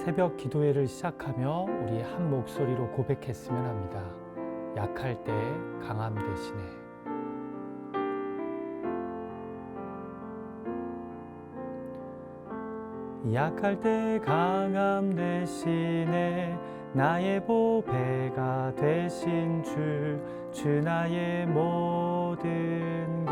새벽 기도회를 시작하며 우리 한 목소리로 고백했으면 합니다. 약할 때 강함 대신에. 약할 때 강함 대신에 나의 보배가 되신 주 나의 모든 것.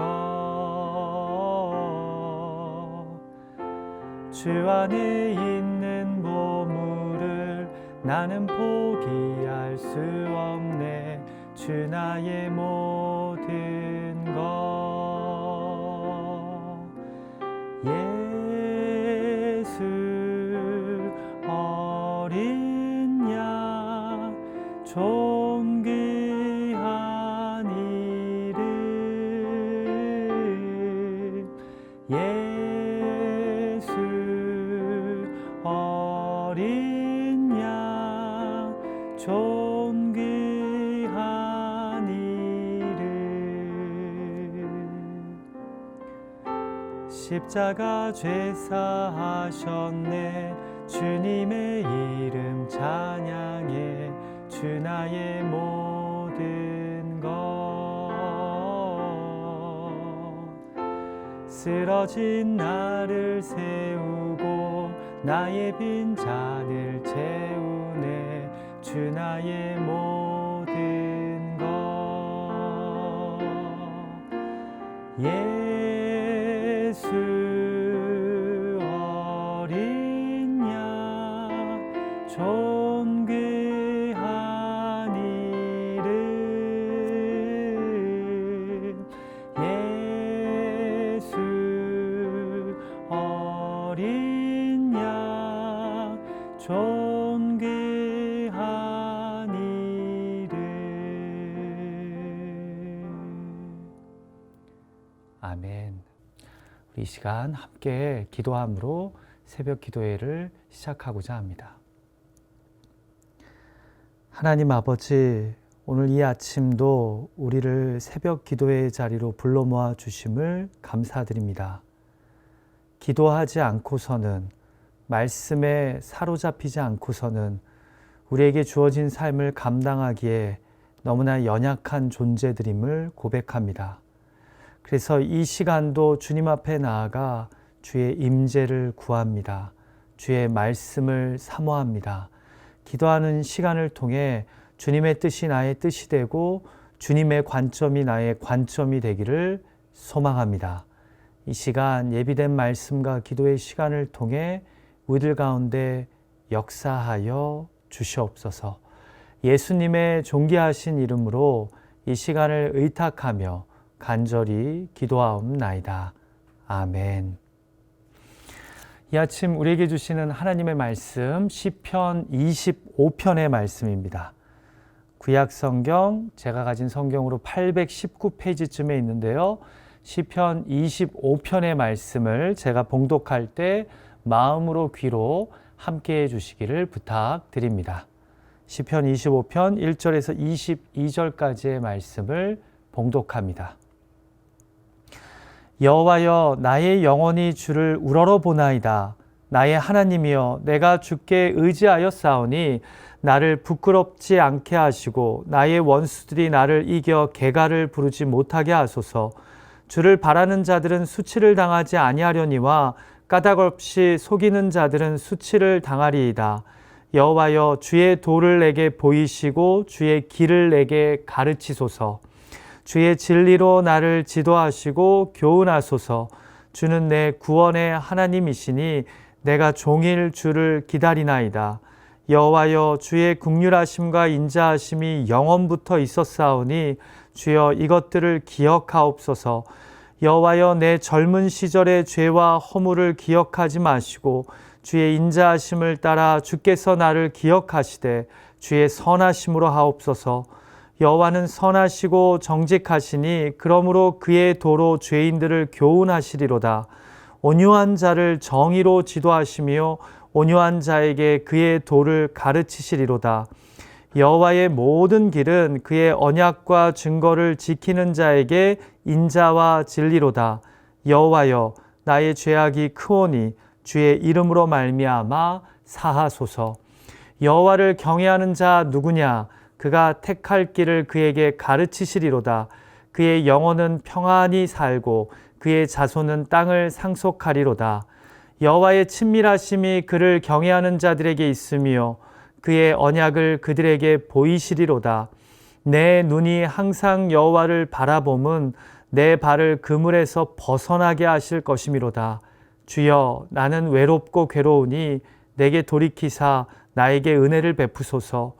주 안에 있는 보물을 나는 포기할 수 없네. 주 나의 모든 것. 예수 어린 양 존귀한 이름. 예수 어린 양 존귀한 이름. 십자가 죄 사하셨네. 주님의 이름 찬양해. 주 나의 모든 것. 쓰러진 나를 세우고 나의 빈잔을 채우네. 주 나의 모든 것. 예수 어린 양 존귀한 이름. 예수 어린 양 존귀한 이름. 아멘. 우리 이 시간 함께 기도함으로 새벽 기도회를 시작하고자 합니다. 하나님 아버지, 오늘 이 아침도 우리를 새벽 기도회의 자리로 불러 모아 주심을 감사드립니다. 기도하지 않고서는, 말씀에 사로잡히지 않고서는 우리에게 주어진 삶을 감당하기에 너무나 연약한 존재들임을 고백합니다. 그래서 이 시간도 주님 앞에 나아가 주의 임재를 구합니다. 주의 말씀을 사모합니다. 기도하는 시간을 통해 주님의 뜻이 나의 뜻이 되고 주님의 관점이 나의 관점이 되기를 소망합니다. 이 시간 예비된 말씀과 기도의 시간을 통해 우리들 가운데 역사하여 주시옵소서. 예수님의 존귀하신 이름으로 이 시간을 의탁하며 간절히 기도하옵나이다. 아멘. 이 아침 우리에게 주시는 하나님의 말씀 시편 25편의 말씀입니다. 구약 성경 제가 가진 성경으로 819페이지쯤에 있는데요. 시편 25편의 말씀을 제가 봉독할 때 마음으로 귀로 함께해 주시기를 부탁드립니다. 시편 25편 1절에서 22절까지의 말씀을 봉독합니다. 여호와여, 나의 영혼이 주를 우러러보나이다. 나의 하나님이여, 내가 주께 의지하였사오니 나를 부끄럽지 않게 하시고 나의 원수들이 나를 이겨 개가를 부르지 못하게 하소서. 주를 바라는 자들은 수치를 당하지 아니하려니와 까닭없이 속이는 자들은 수치를 당하리이다. 여호와여, 주의 도를 내게 보이시고 주의 길을 내게 가르치소서. 주의 진리로 나를 지도하시고 교훈하소서. 주는 내 구원의 하나님이시니 내가 종일 주를 기다리나이다. 여호와여, 주의 긍휼하심과 인자하심이 영원부터 있었사오니 주여 이것들을 기억하옵소서. 여호와여, 내 젊은 시절의 죄와 허물을 기억하지 마시고 주의 인자하심을 따라 주께서 나를 기억하시되 주의 선하심으로 하옵소서. 여호와는 선하시고 정직하시니 그러므로 그의 도로 죄인들을 교훈하시리로다. 온유한 자를 정의로 지도하시며 온유한 자에게 그의 도를 가르치시리로다. 여호와의 모든 길은 그의 언약과 증거를 지키는 자에게 인자와 진리로다. 여호와여, 나의 죄악이 크오니 주의 이름으로 말미암아 사하소서. 여호와를 경외하는 자 누구냐? 그가 택할 길을 그에게 가르치시리로다. 그의 영혼은 평안히 살고 그의 자손은 땅을 상속하리로다. 여호와의 친밀하심이 그를 경외하는 자들에게 있으며 그의 언약을 그들에게 보이시리로다. 내 눈이 항상 여호와를 바라봄은 내 발을 그물에서 벗어나게 하실 것이미로다. 주여, 나는 외롭고 괴로우니 내게 돌이키사 나에게 은혜를 베푸소서.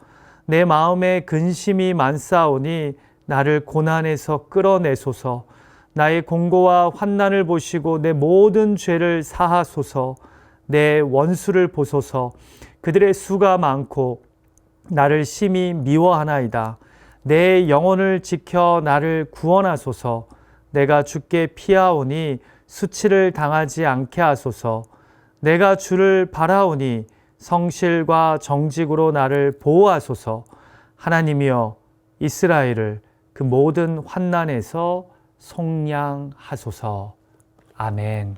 내 마음에 근심이 많사오니 나를 고난에서 끌어내소서. 나의 공고와 환난을 보시고 내 모든 죄를 사하소서. 내 원수를 보소서. 그들의 수가 많고 나를 심히 미워하나이다. 내 영혼을 지켜 나를 구원하소서. 내가 주께 피하오니 수치를 당하지 않게 하소서. 내가 주를 바라오니 성실과 정직으로 나를 보호하소서. 하나님이여, 이스라엘을 그 모든 환난에서 속량하소서. 아멘.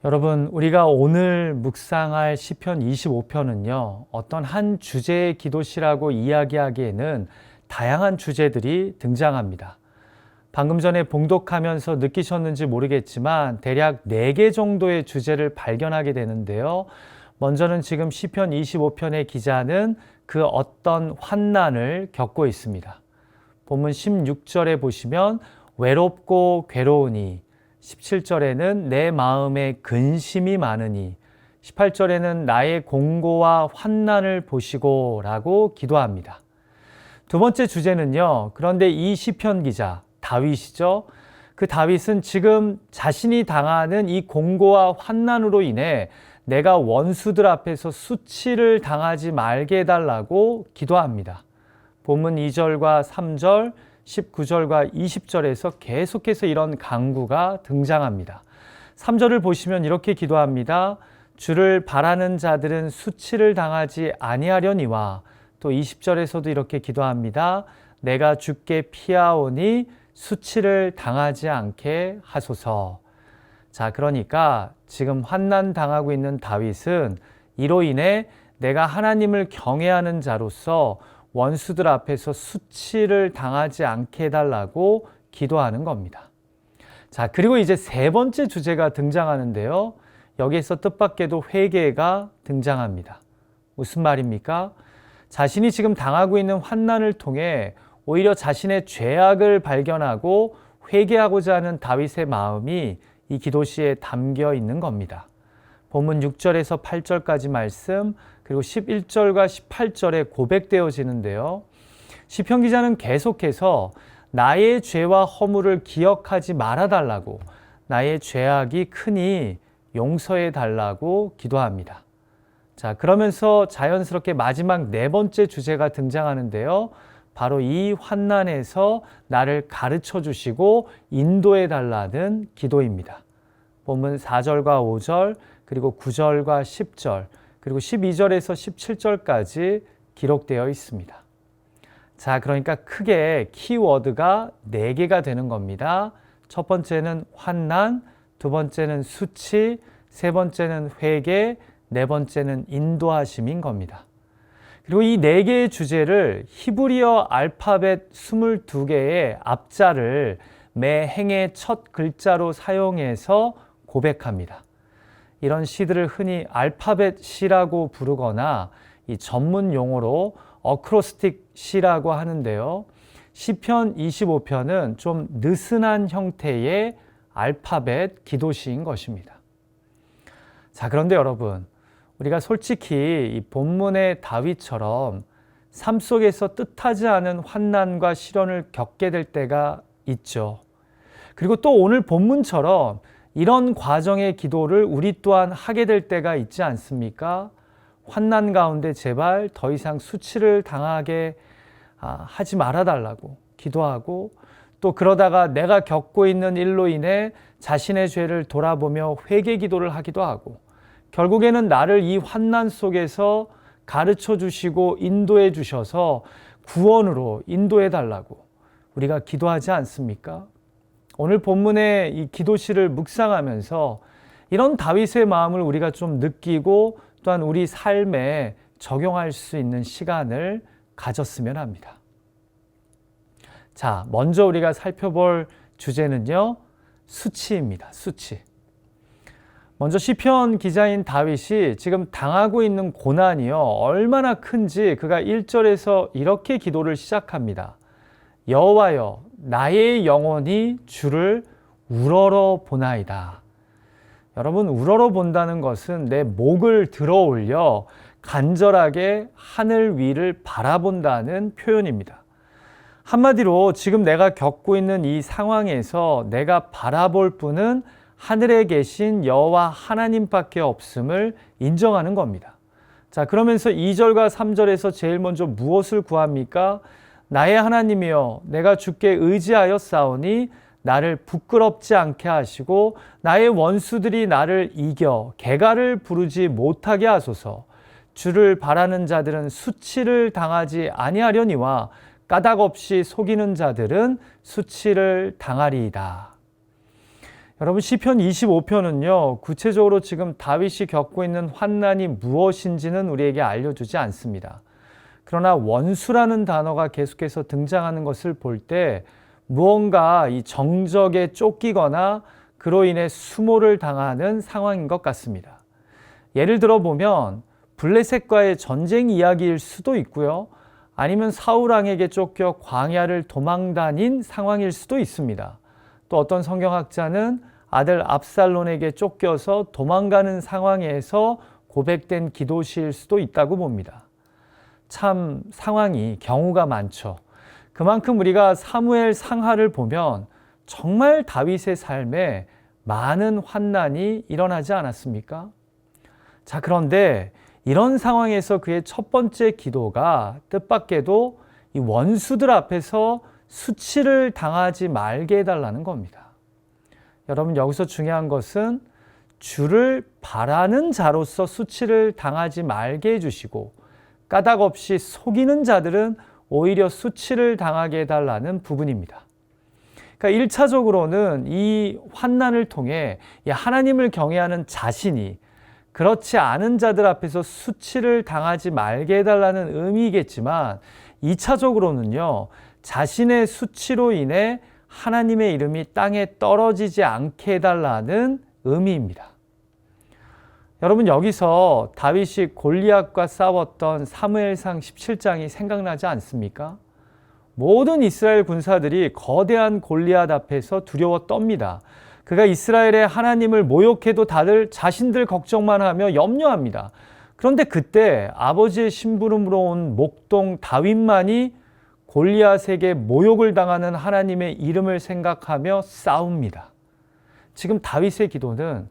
여러분, 우리가 오늘 묵상할 시편 25편은요, 어떤 한 주제의 기도시라고 이야기하기에는 다양한 주제들이 등장합니다. 방금 전에 봉독하면서 느끼셨는지 모르겠지만 대략 4개 정도의 주제를 발견하게 되는데요. 먼저는 지금 시편 25편의 기자는 그 어떤 환난을 겪고 있습니다. 본문 16절에 보시면 외롭고 괴로우니, 17절에는 내 마음에 근심이 많으니, 18절에는 나의 공고와 환난을 보시고 라고 기도합니다. 두 번째 주제는요, 그런데 이 시편 기자 다윗이죠. 그 다윗은 지금 자신이 당하는 이 공고와 환난으로 인해 내가 원수들 앞에서 수치를 당하지 말게 해달라고 기도합니다. 본문 2절과 3절, 19절과 20절에서 계속해서 이런 간구가 등장합니다. 3절을 보시면 이렇게 기도합니다. 주를 바라는 자들은 수치를 당하지 아니하려니와, 또 20절에서도 이렇게 기도합니다. 내가 주께 피하오니 수치를 당하지 않게 하소서. 자, 그러니까 지금 환난 당하고 있는 다윗은 이로 인해 내가 하나님을 경외하는 자로서 원수들 앞에서 수치를 당하지 않게 해달라고 기도하는 겁니다. 자, 그리고 이제 세 번째 주제가 등장하는데요. 여기에서 뜻밖에도 회개가 등장합니다. 무슨 말입니까? 자신이 지금 당하고 있는 환난을 통해 오히려 자신의 죄악을 발견하고 회개하고자 하는 다윗의 마음이 이 기도시에 담겨 있는 겁니다. 본문 6절에서 8절까지 말씀, 그리고 11절과 18절에 고백되어지는데요. 시편 기자는 계속해서 나의 죄와 허물을 기억하지 말아달라고, 나의 죄악이 크니 용서해 달라고 기도합니다. 자, 그러면서 자연스럽게 마지막 네 번째 주제가 등장하는데요. 바로 이 환난에서 나를 가르쳐 주시고 인도해 달라는 기도입니다. 본문 4절과 5절, 그리고 9절과 10절, 그리고 12절에서 17절까지 기록되어 있습니다. 자, 그러니까 크게 키워드가 4개가 되는 겁니다. 첫 번째는 환난, 두 번째는 수치, 세 번째는 회개, 네 번째는 인도하심인 겁니다. 그리고 이 4개의 주제를 히브리어 알파벳 22개의 앞자를 매 행의 첫 글자로 사용해서 고백합니다. 이런 시들을 흔히 알파벳 시라고 부르거나 이 전문 용어로 어크로스틱 시라고 하는데요. 시편 25편은 좀 느슨한 형태의 알파벳 기도시인 것입니다. 자, 그런데 여러분, 우리가 솔직히 이 본문의 다윗처럼 삶 속에서 뜻하지 않은 환난과 시련을 겪게 될 때가 있죠. 그리고 또 오늘 본문처럼 이런 과정의 기도를 우리 또한 하게 될 때가 있지 않습니까? 환난 가운데 제발 더 이상 수치를 당하게 하지 말아달라고 기도하고, 또 그러다가 내가 겪고 있는 일로 인해 자신의 죄를 돌아보며 회개 기도를 하기도 하고, 결국에는 나를 이 환난 속에서 가르쳐 주시고 인도해 주셔서 구원으로 인도해 달라고 우리가 기도하지 않습니까? 오늘 본문의 이 기도시를 묵상하면서 이런 다윗의 마음을 우리가 좀 느끼고 또한 우리 삶에 적용할 수 있는 시간을 가졌으면 합니다. 자, 먼저 우리가 살펴볼 주제는요, 수치입니다. 수치. 먼저 시편 기자인 다윗이 지금 당하고 있는 고난이요, 얼마나 큰지 그가 1절에서 이렇게 기도를 시작합니다. 여호와여, 나의 영혼이 주를 우러러 보나이다. 여러분, 우러러 본다는 것은 내 목을 들어 올려 간절하게 하늘 위를 바라본다는 표현입니다. 한마디로 지금 내가 겪고 있는 이 상황에서 내가 바라볼 분은 하늘에 계신 여호와 하나님밖에 없음을 인정하는 겁니다. 자, 그러면서 2절과 3절에서 제일 먼저 무엇을 구합니까? 나의 하나님이여, 내가 주께 의지하여 싸우니 나를 부끄럽지 않게 하시고 나의 원수들이 나를 이겨 개가를 부르지 못하게 하소서. 주를 바라는 자들은 수치를 당하지 아니하려니와 까닭 없이 속이는 자들은 수치를 당하리이다. 여러분, 시편 25편은요, 구체적으로 지금 다윗이 겪고 있는 환난이 무엇인지는 우리에게 알려주지 않습니다. 그러나 원수라는 단어가 계속해서 등장하는 것을 볼 때 무언가 이 정적에 쫓기거나 그로 인해 수모를 당하는 상황인 것 같습니다. 예를 들어 보면 블레셋과의 전쟁 이야기일 수도 있고요. 아니면 사울 왕에게 쫓겨 광야를 도망 다닌 상황일 수도 있습니다. 또 어떤 성경학자는 아들 압살론에게 쫓겨서 도망가는 상황에서 고백된 기도시일 수도 있다고 봅니다. 참 상황이 경우가 많죠. 그만큼 우리가 사무엘 상하를 보면 정말 다윗의 삶에 많은 환난이 일어나지 않았습니까? 자, 그런데 이런 상황에서 그의 첫 번째 기도가 뜻밖에도 이 원수들 앞에서 수치를 당하지 말게 해달라는 겁니다. 여러분, 여기서 중요한 것은 주를 바라는 자로서 수치를 당하지 말게 해주시고 까닭 없이 속이는 자들은 오히려 수치를 당하게 해달라는 부분입니다. 그러니까 1차적으로는 이 환난을 통해 하나님을 경외하는 자신이 그렇지 않은 자들 앞에서 수치를 당하지 말게 해달라는 의미이겠지만 2차적으로는요, 자신의 수치로 인해 하나님의 이름이 땅에 떨어지지 않게 해달라는 의미입니다. 여러분, 여기서 다윗이 골리앗과 싸웠던 사무엘상 17장이 생각나지 않습니까? 모든 이스라엘 군사들이 거대한 골리앗 앞에서 두려워 떱니다. 그가 이스라엘의 하나님을 모욕해도 다들 자신들 걱정만 하며 염려합니다. 그런데 그때 아버지의 심부름으로 온 목동 다윗만이 골리앗에게 모욕을 당하는 하나님의 이름을 생각하며 싸웁니다. 지금 다윗의 기도는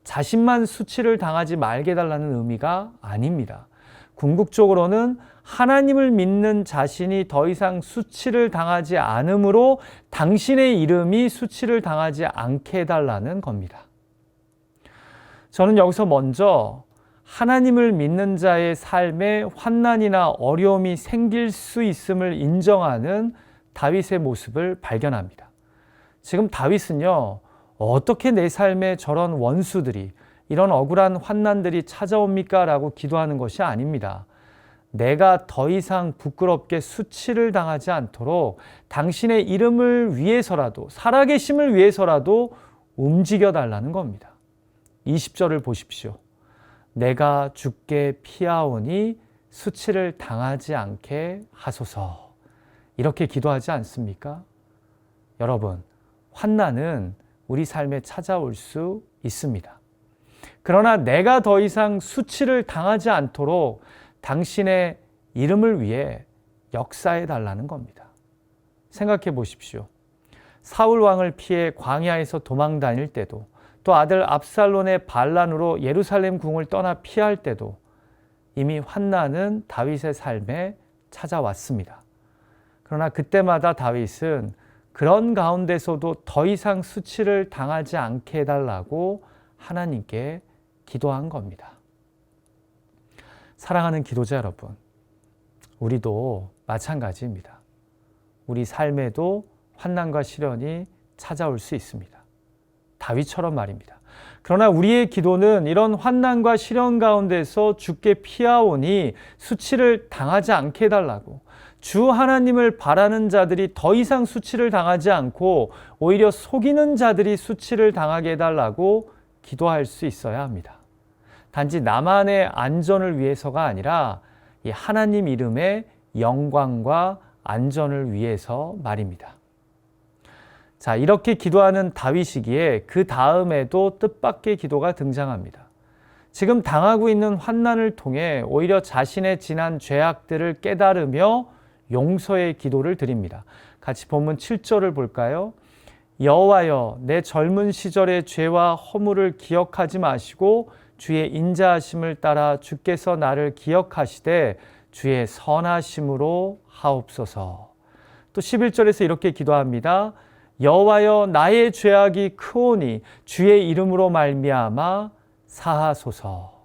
자신만 수치를 당하지 말게 해달라는 의미가 아닙니다. 궁극적으로는 하나님을 믿는 자신이 더 이상 수치를 당하지 않으므로 당신의 이름이 수치를 당하지 않게 해달라는 겁니다. 저는 여기서 먼저 하나님을 믿는 자의 삶에 환난이나 어려움이 생길 수 있음을 인정하는 다윗의 모습을 발견합니다. 지금 다윗은요, 어떻게 내 삶에 저런 원수들이, 이런 억울한 환난들이 찾아옵니까? 라고 기도하는 것이 아닙니다. 내가 더 이상 부끄럽게 수치를 당하지 않도록 당신의 이름을 위해서라도, 살아계심을 위해서라도 움직여 달라는 겁니다. 20절을 보십시오. 내가 주께 피하오니 수치를 당하지 않게 하소서. 이렇게 기도하지 않습니까? 여러분, 환난은 우리 삶에 찾아올 수 있습니다. 그러나 내가 더 이상 수치를 당하지 않도록 당신의 이름을 위해 역사해 달라는 겁니다. 생각해 보십시오. 사울 왕을 피해 광야에서 도망 다닐 때도, 또 아들 압살론의 반란으로 예루살렘 궁을 떠나 피할 때도 이미 환난은 다윗의 삶에 찾아왔습니다. 그러나 그때마다 다윗은 그런 가운데서도 더 이상 수치를 당하지 않게 해달라고 하나님께 기도한 겁니다. 사랑하는 기도자 여러분, 우리도 마찬가지입니다. 우리 삶에도 환난과 시련이 찾아올 수 있습니다. 다윗처럼 말입니다. 그러나 우리의 기도는 이런 환난과 시련 가운데서 주께 피하오니 수치를 당하지 않게 해달라고, 주 하나님을 바라는 자들이 더 이상 수치를 당하지 않고 오히려 속이는 자들이 수치를 당하게 해달라고 기도할 수 있어야 합니다. 단지 나만의 안전을 위해서가 아니라 이 하나님 이름의 영광과 안전을 위해서 말입니다. 자, 이렇게 기도하는 다윗이기에 그 다음에도 뜻밖의 기도가 등장합니다. 지금 당하고 있는 환난을 통해 오히려 자신의 지난 죄악들을 깨달으며 용서의 기도를 드립니다. 같이 본문 7절을 볼까요? 여호와여, 내 젊은 시절의 죄와 허물을 기억하지 마시고 주의 인자하심을 따라 주께서 나를 기억하시되 주의 선하심으로 하옵소서. 또 11절에서 이렇게 기도합니다. 여호와여, 나의 죄악이 크오니 주의 이름으로 말미암아 사하소서.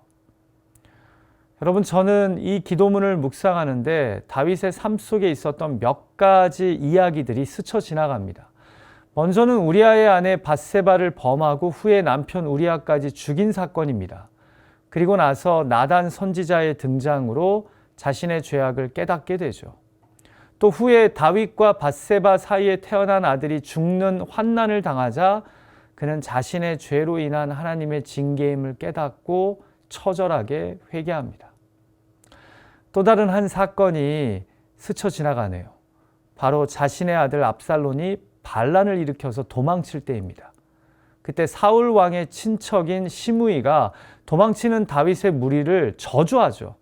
여러분, 저는 이 기도문을 묵상하는데 다윗의 삶 속에 있었던 몇 가지 이야기들이 스쳐 지나갑니다. 먼저는 우리아의 아내 밧세바를 범하고 후에 남편 우리아까지 죽인 사건입니다. 그리고 나서 나단 선지자의 등장으로 자신의 죄악을 깨닫게 되죠. 또 후에 다윗과 밧세바 사이에 태어난 아들이 죽는 환난을 당하자 그는 자신의 죄로 인한 하나님의 징계임을 깨닫고 처절하게 회개합니다. 또 다른 한 사건이 스쳐 지나가네요. 바로 자신의 아들 압살론이 반란을 일으켜서 도망칠 때입니다. 그때 사울 왕의 친척인 시므이가 도망치는 다윗의 무리를 저주하죠.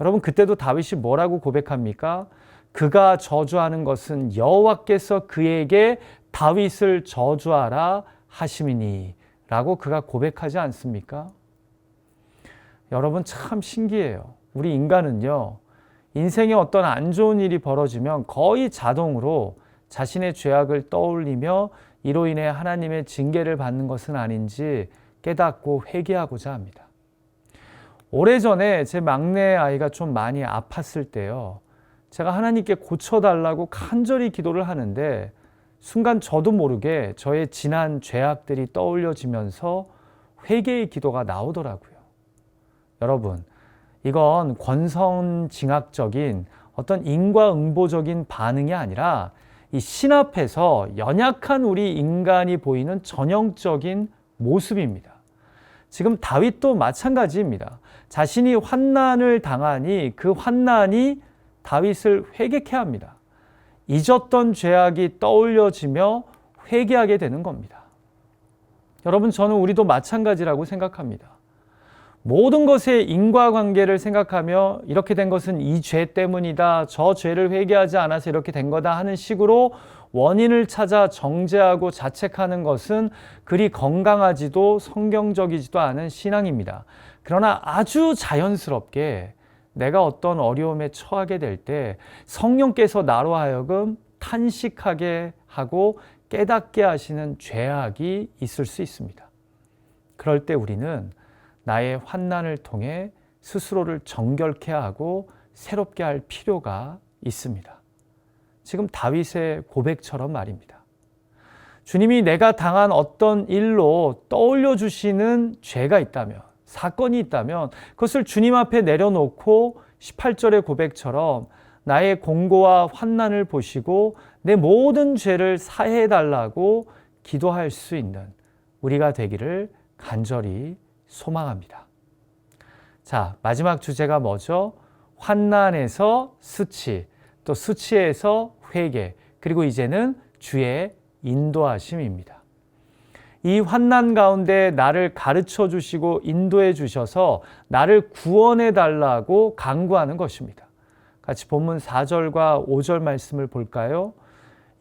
여러분, 그때도 다윗이 뭐라고 고백합니까? 그가 저주하는 것은 여호와께서 그에게 다윗을 저주하라 하심이니 라고 그가 고백하지 않습니까? 여러분, 참 신기해요. 우리 인간은요, 인생에 어떤 안 좋은 일이 벌어지면 거의 자동으로 자신의 죄악을 떠올리며 이로 인해 하나님의 징계를 받는 것은 아닌지 깨닫고 회개하고자 합니다. 오래전에 제 막내 아이가 좀 많이 아팠을 때요, 제가 하나님께 고쳐달라고 간절히 기도를 하는데 순간 저도 모르게 저의 지난 죄악들이 떠올려지면서 회개의 기도가 나오더라고요. 여러분, 이건 권선징악적인 어떤 인과응보적인 반응이 아니라 이 신 앞에서 연약한 우리 인간이 보이는 전형적인 모습입니다. 지금 다윗도 마찬가지입니다. 자신이 환난을 당하니 그 환난이 다윗을 회개케 합니다. 잊었던 죄악이 떠올려지며 회개하게 되는 겁니다. 여러분, 저는 우리도 마찬가지라고 생각합니다. 모든 것의 인과관계를 생각하며 이렇게 된 것은 이 죄 때문이다, 저 죄를 회개하지 않아서 이렇게 된 거다 하는 식으로 원인을 찾아 정죄하고 자책하는 것은 그리 건강하지도 성경적이지도 않은 신앙입니다. 그러나 아주 자연스럽게 내가 어떤 어려움에 처하게 될 때 성령께서 나로 하여금 탄식하게 하고 깨닫게 하시는 죄악이 있을 수 있습니다. 그럴 때 우리는 나의 환난을 통해 스스로를 정결케 하고 새롭게 할 필요가 있습니다. 지금 다윗의 고백처럼 말입니다. 주님이 내가 당한 어떤 일로 떠올려 주시는 죄가 있다면, 사건이 있다면 그것을 주님 앞에 내려놓고 18절의 고백처럼 나의 공고와 환난을 보시고 내 모든 죄를 사해 달라고 기도할 수 있는 우리가 되기를 간절히 소망합니다. 자, 마지막 주제가 뭐죠? 환난에서 수치, 또 수치에서 회개, 그리고 이제는 주의 인도하심입니다. 이 환난 가운데 나를 가르쳐 주시고 인도해 주셔서 나를 구원해 달라고 간구하는 것입니다. 같이 본문 4절과 5절 말씀을 볼까요?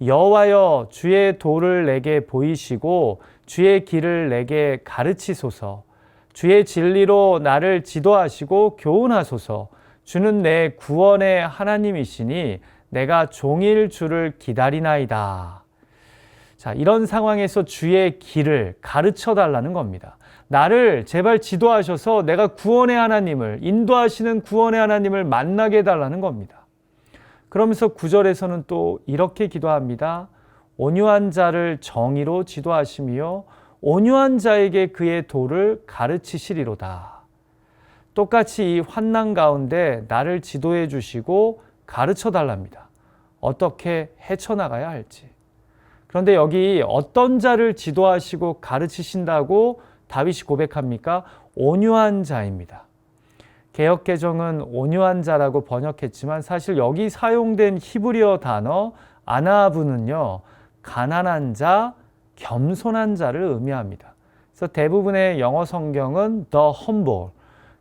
여호와여, 주의 도를 내게 보이시고 주의 길을 내게 가르치소서. 주의 진리로 나를 지도하시고 교훈하소서. 주는 내 구원의 하나님이시니 내가 종일 주를 기다리나이다. 자, 이런 상황에서 주의 길을 가르쳐 달라는 겁니다. 나를 제발 지도하셔서 내가 구원의 하나님을, 인도하시는 구원의 하나님을 만나게 해달라는 겁니다. 그러면서 9절에서는 또 이렇게 기도합니다. 온유한 자를 정의로 지도하시며 온유한 자에게 그의 도를 가르치시리로다. 똑같이 이 환난 가운데 나를 지도해 주시고 가르쳐 달랍니다. 어떻게 헤쳐나가야 할지. 그런데 여기 어떤 자를 지도하시고 가르치신다고 다윗이 고백합니까? 온유한 자입니다. 개역개정은 온유한 자라고 번역했지만 사실 여기 사용된 히브리어 단어 아나브는요, 가난한 자, 겸손한 자를 의미합니다. 그래서 대부분의 영어 성경은 the humble,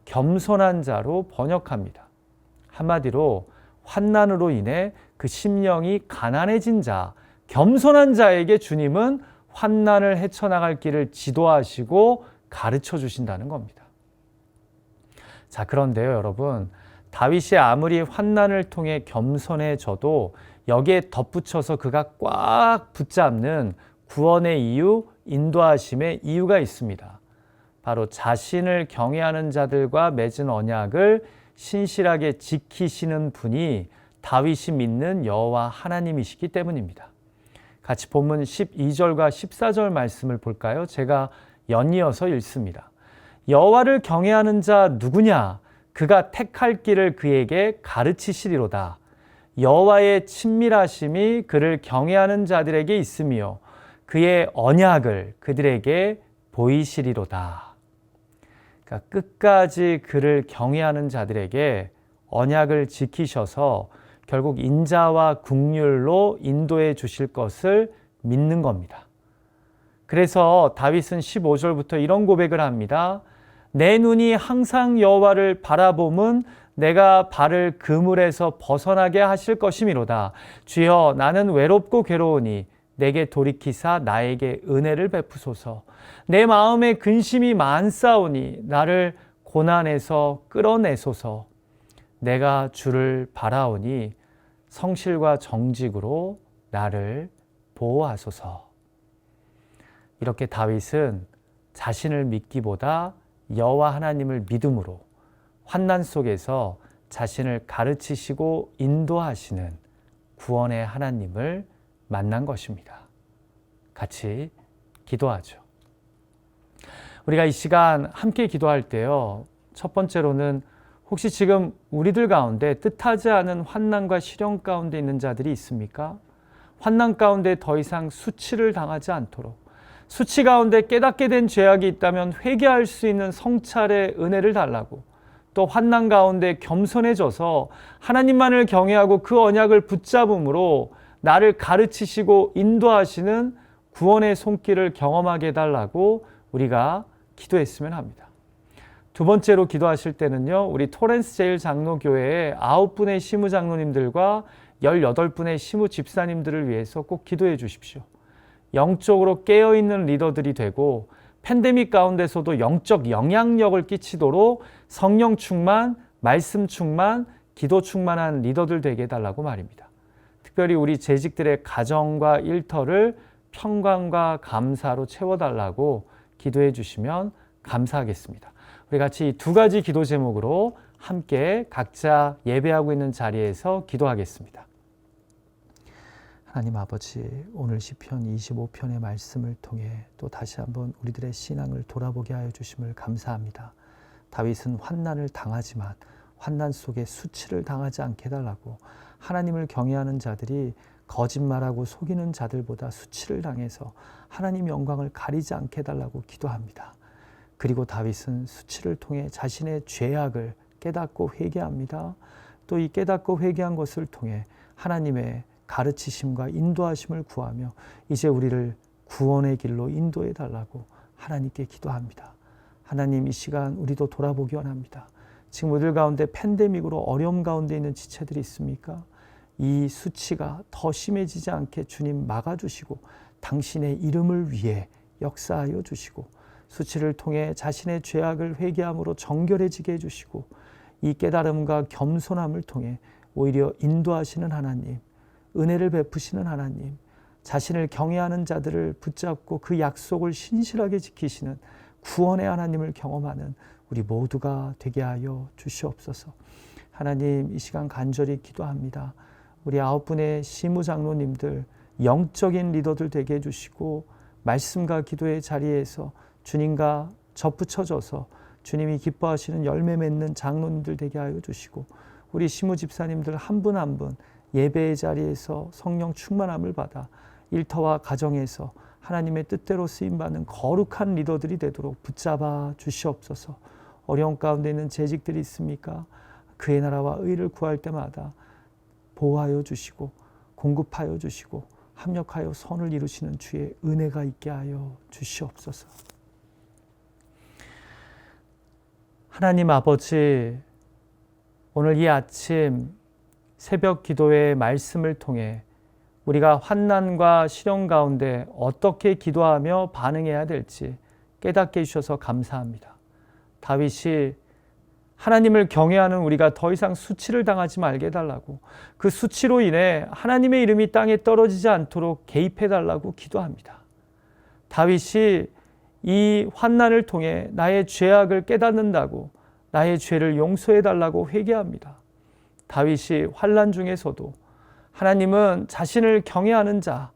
겸손한 자로 번역합니다. 한마디로 환난으로 인해 그 심령이 가난해진 자, 겸손한 자에게 주님은 환난을 헤쳐나갈 길을 지도하시고 가르쳐 주신다는 겁니다. 자, 그런데요, 여러분, 다윗이 아무리 환난을 통해 겸손해져도 여기에 덧붙여서 그가 꽉 붙잡는 구원의 이유, 인도하심의 이유가 있습니다. 바로 자신을 경외하는 자들과 맺은 언약을 신실하게 지키시는 분이 다윗이 믿는 여호와 하나님이시기 때문입니다. 같이 본문 12절과 14절 말씀을 볼까요? 제가 연이어서 읽습니다. 여호와를 경외하는 자 누구냐? 그가 택할 길을 그에게 가르치시리로다. 여호와의 친밀하심이 그를 경외하는 자들에게 있으며 그의 언약을 그들에게 보이시리로다. 그러니까 끝까지 그를 경외하는 자들에게 언약을 지키셔서 결국 인자와 긍휼로 인도해 주실 것을 믿는 겁니다. 그래서 다윗은 15절부터 이런 고백을 합니다. 내 눈이 항상 여호와를 바라봄은 내가 발을 그물에서 벗어나게 하실 것이미로다. 주여, 나는 외롭고 괴로우니 내게 돌이키사 나에게 은혜를 베푸소서. 내 마음에 근심이 많사오니 나를 고난에서 끌어내소서. 내가 주를 바라오니 성실과 정직으로 나를 보호하소서. 이렇게 다윗은 자신을 믿기보다 여호와 하나님을 믿음으로 환난 속에서 자신을 가르치시고 인도하시는 구원의 하나님을 만난 것입니다. 같이 기도하죠. 우리가 이 시간 함께 기도할 때요, 첫 번째로는 혹시 지금 우리들 가운데 뜻하지 않은 환난과 시련 가운데 있는 자들이 있습니까? 환난 가운데 더 이상 수치를 당하지 않도록, 수치 가운데 깨닫게 된 죄악이 있다면 회개할 수 있는 성찰의 은혜를 달라고, 또 환난 가운데 겸손해져서 하나님만을 경외하고 그 언약을 붙잡음으로 나를 가르치시고 인도하시는 구원의 손길을 경험하게 해달라고 우리가 기도했으면 합니다. 두 번째로 기도하실 때는요, 우리 토렌스 제일장로교회의 9분의 시무장로님들과 18분의 시무집사님들을 위해서 꼭 기도해 주십시오. 영적으로 깨어있는 리더들이 되고 팬데믹 가운데서도 영적 영향력을 끼치도록 성령 충만, 말씀 충만, 기도 충만한 리더들 되게 해달라고 말입니다. 특별히 우리 재직들의 가정과 일터를 평강과 감사로 채워달라고 기도해 주시면 감사하겠습니다. 우리 같이 두 가지 기도 제목으로 함께 각자 예배하고 있는 자리에서 기도하겠습니다. 하나님 아버지, 오늘 시편 25편의 말씀을 통해 또 다시 한번 우리들의 신앙을 돌아보게 하여 주심을 감사합니다. 다윗은 환난을 당하지만 환난 속에 수치를 당하지 않게 해달라고, 하나님을 경외하는 자들이 거짓말하고 속이는 자들보다 수치를 당해서 하나님 영광을 가리지 않게 해달라고 기도합니다. 그리고 다윗은 수치를 통해 자신의 죄악을 깨닫고 회개합니다. 또 이 깨닫고 회개한 것을 통해 하나님의 가르치심과 인도하심을 구하며 이제 우리를 구원의 길로 인도해 달라고 하나님께 기도합니다. 하나님, 이 시간 우리도 돌아보기 원합니다. 지금 우리들 가운데 팬데믹으로 어려움 가운데 있는 지체들이 있습니까? 이 수치가 더 심해지지 않게 주님 막아주시고 당신의 이름을 위해 역사하여 주시고 수치를 통해 자신의 죄악을 회개함으로 정결해지게 해주시고 이 깨달음과 겸손함을 통해 오히려 인도하시는 하나님, 은혜를 베푸시는 하나님, 자신을 경외하는 자들을 붙잡고 그 약속을 신실하게 지키시는 구원의 하나님을 경험하는 우리 모두가 되게 하여 주시옵소서. 하나님, 이 시간 간절히 기도합니다. 우리 9분의 시무장로님들, 영적인 리더들 되게 해주시고 말씀과 기도의 자리에서 주님과 접붙여져서 주님이 기뻐하시는 열매 맺는 장로님들 되게 하여 주시고, 우리 시무 집사님들 한 분 한 분 예배의 자리에서 성령 충만함을 받아 일터와 가정에서 하나님의 뜻대로 쓰임받는 거룩한 리더들이 되도록 붙잡아 주시옵소서. 어려운 가운데 있는 재직들이 있습니까? 그의 나라와 의를 구할 때마다 보호하여 주시고 공급하여 주시고 합력하여 선을 이루시는 주의 은혜가 있게 하여 주시옵소서. 하나님 아버지, 오늘 이 아침 새벽 기도의 말씀을 통해 우리가 환난과 시련 가운데 어떻게 기도하며 반응해야 될지 깨닫게 해주셔서 감사합니다. 다윗이 하나님을 경외하는 우리가 더 이상 수치를 당하지 말게 해달라고, 그 수치로 인해 하나님의 이름이 땅에 떨어지지 않도록 개입해달라고 기도합니다. 다윗이 이 환난을 통해 나의 죄악을 깨닫는다고, 나의 죄를 용서해달라고 회개합니다. 다윗이 환난 중에서도 하나님은 자신을 경외하는 자,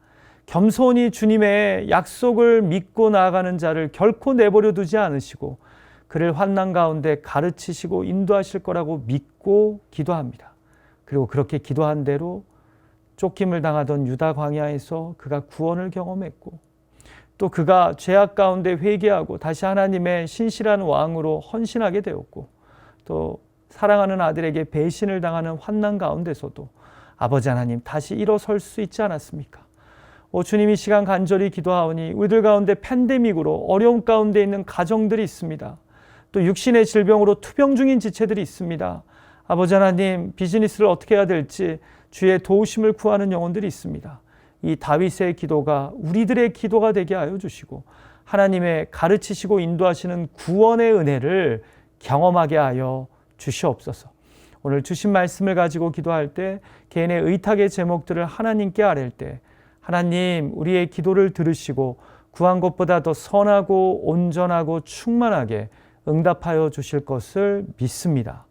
겸손히 주님의 약속을 믿고 나아가는 자를 결코 내버려 두지 않으시고 그를 환난 가운데 가르치시고 인도하실 거라고 믿고 기도합니다. 그리고 그렇게 기도한 대로 쫓김을 당하던 유다 광야에서 그가 구원을 경험했고, 또 그가 죄악 가운데 회개하고 다시 하나님의 신실한 왕으로 헌신하게 되었고, 또 사랑하는 아들에게 배신을 당하는 환난 가운데서도 아버지 하나님 다시 일어설 수 있지 않았습니까? 주님, 이 시간 간절히 기도하오니 우리들 가운데 팬데믹으로 어려움 가운데 있는 가정들이 있습니다. 또 육신의 질병으로 투병 중인 지체들이 있습니다. 아버지 하나님, 비즈니스를 어떻게 해야 될지 주의 도우심을 구하는 영혼들이 있습니다. 이 다윗의 기도가 우리들의 기도가 되게 하여 주시고 하나님의 가르치시고 인도하시는 구원의 은혜를 경험하게 하여 주시옵소서. 오늘 주신 말씀을 가지고 기도할 때 개인의 의탁의 제목들을 하나님께 아랠 때 하나님, 우리의 기도를 들으시고 구한 것보다 더 선하고 온전하고 충만하게 응답하여 주실 것을 믿습니다.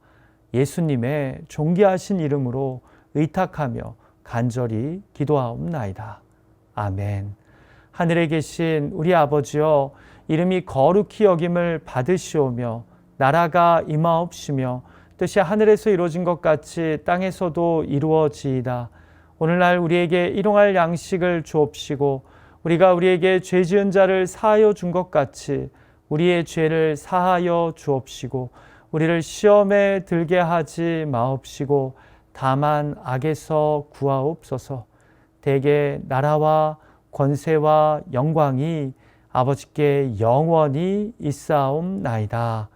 예수님의 존귀하신 이름으로 의탁하며 간절히 기도하옵나이다. 아멘. 하늘에 계신 우리 아버지여, 이름이 거룩히 여김을 받으시오며 나라가 임하옵시며 뜻이 하늘에서 이루어진 것 같이 땅에서도 이루어지이다. 오늘날 우리에게 일용할 양식을 주옵시고 우리가 우리에게 죄 지은 자를 사하여 준 것 같이 우리의 죄를 사하여 주옵시고 우리를 시험에 들게 하지 마옵시고 다만 악에서 구하옵소서. 대개 나라와 권세와 영광이 아버지께 영원히 있사옵나이다.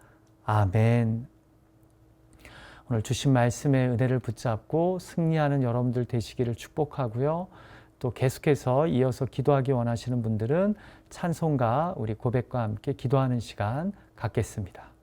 아멘. 오늘 주신 말씀의 은혜를 붙잡고 승리하는 여러분들 되시기를 축복하고요. 또 계속해서 이어서 기도하기 원하시는 분들은 찬송가 우리 고백과 함께 기도하는 시간 갖겠습니다.